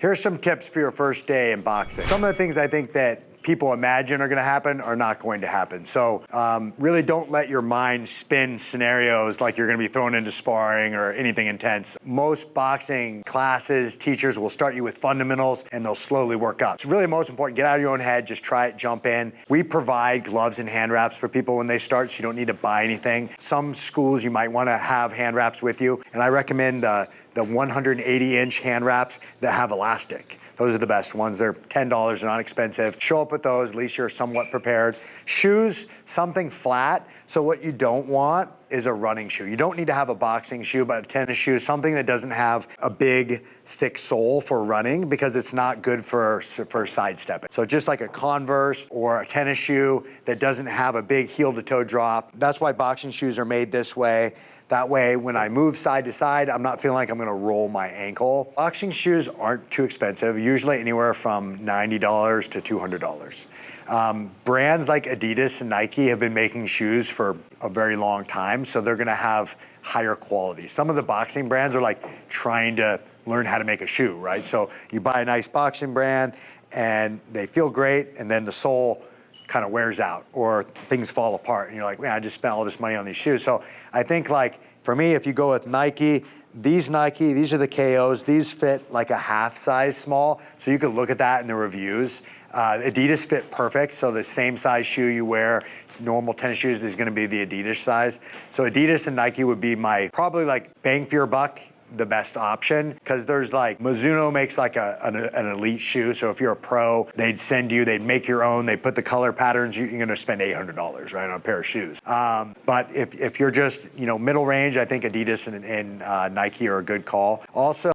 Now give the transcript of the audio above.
Here's some tips for your first day in boxing. Some of the things I think that people imagine are gonna happen are not going to happen. So really don't let your mind spin scenarios like you're gonna be thrown into sparring or anything intense. Most boxing classes, teachers will start you with fundamentals and they'll slowly work up. It's really most important, get out of your own head, just try it, jump in. We provide gloves and hand wraps for people when they start, so you don't need to buy anything. Some schools you might wanna have hand wraps with you, and I recommend the 180-inch hand wraps that have elastic. Those are the best ones. They're $10, they're not expensive. Show up with those, at least you're somewhat prepared. Shoes, something flat. So what you don't want is a running shoe. You don't need to have a boxing shoe, but a tennis shoe, something that doesn't have a big, thick sole for running because it's not good for sidestepping. So just like a Converse or a tennis shoe that doesn't have a big heel to toe drop. That's why boxing shoes are made this way. That way, when I move side to side, I'm not feeling like I'm gonna roll my ankle. Boxing shoes aren't too expensive, usually anywhere from $90 to $200. Brands like Adidas and Nike have been making shoes for a very long time, so they're gonna have higher quality. Some of the boxing brands are like trying to learn how to make a shoe, right? So you buy a nice boxing brand and they feel great, and then the sole kind of wears out or things fall apart and you're like, man, I just spent all this money on these shoes. So I think like for me, if you go with Nike, these are the KOs, these fit like a half size small. So you could look at that in the reviews. Adidas fit perfect. So the same size shoe you wear, normal tennis shoes, is gonna be the Adidas size. So Adidas and Nike would be my probably like bang for your buck, the best option, because there's like Mizuno makes like an elite shoe. So if you're a pro, they'd make your own, they put the color patterns, you're gonna spend $800, right, on a pair of shoes. But if you're just, middle range, I think Adidas and Nike are a good call. Also,